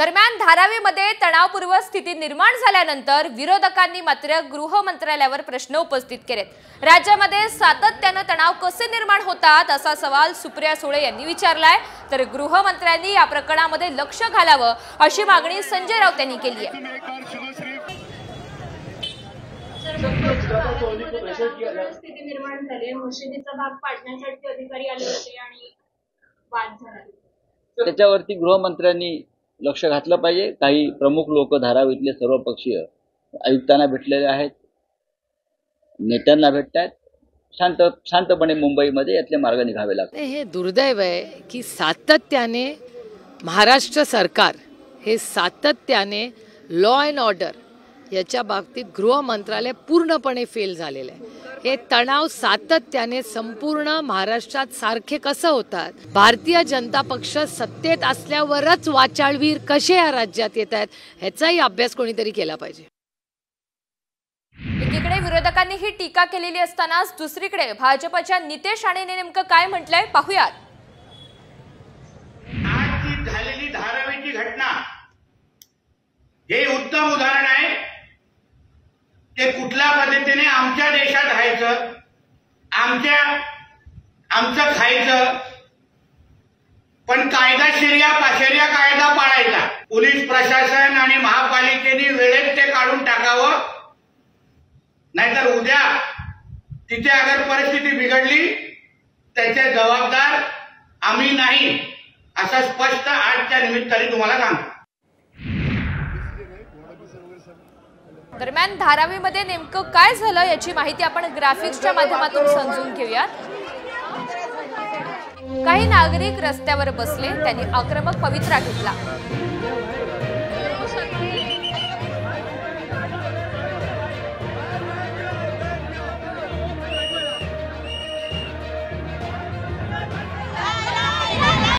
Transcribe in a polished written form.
दरम्यान धारावीमध्ये तणावपूर्ण स्थिती निर्माण झाल्यानंतर विरोधकांनी मात्र गृह मंत्रालयावर प्रश्न उपस्थित केलेत। राज्यामध्ये सातत्याने तणाव कसे निर्माण होतात असा सवाल सुप्रिया सुळे यांनी विचारलाय, तर गृहमंत्र्यांनी या प्रकरणामध्ये लक्ष घालावं अशी मागणी संजय राऊत यांनी केली आहे। स्थिती निर्माण झाली, मशिदीचा भाग पाडण्यासाठी अधिकारी आले होते आणि वाद झाला, त्याच्यावरती गृहमंत्र्यांनी लक्ष घातलं पाहिजे। काही प्रमुख लोक धारावीतले सर्व पक्षीय आयुक्तांना भेटलेले आहेत, नेत्यांना भेटतात, शांतपणे मुंबईमध्ये यातले मार्ग निघावे लागतात। हे दुर्दैव आहे की सातत्याने महाराष्ट्र सरकार हे सातत्याने लॉ अँड ऑर्डर याच्या बाबतीत गृह मंत्रालय पूर्णपणे फेल झालेलं आहे। हे तणाव सातत्याने संपूर्ण महाराष्ट्रात सारखे कसं होतात? भारतीय जनता पक्ष सत्तेत असल्यावरच वाचाळवीर कसे या राज्यात येत आहेत ह्याचाही अभ्यास कोणीतरी केला पाहिजे। एकीकडे विरोधकांनी ही टीका केलेली असतानाच दुसरीकडे भाजपच्या नितेश राणेंनी नेमकं काय म्हटलंय पाहूयात। आज झालेली धारावीची घटना हे उत्तम उदाहरण आहे की कुठल्या पद्धतीने आमच्या देशात राहायचं, आमचं खायचं, पण कायदा शरिया कायदा पाळायचा। पोलीस प्रशासन आणि महापालिकेने वेळेत ते काढून टाकावं, नाहीतर उद्या तिथे अगर परिस्थिती बिघडली त्याचे जबाबदार आम्ही नाही, असं स्पष्ट आजच्या निमित्ताने तुम्हाला सांगतो। दरम्यान धारावीमध्ये नेमकं काय झालं याची माहिती आपण ग्राफिक्सच्या माध्यमातून समजून घेऊयात। काही नागरिक रस्त्यावर बसले, त्यांनी आक्रमक पवित्रा घेतला।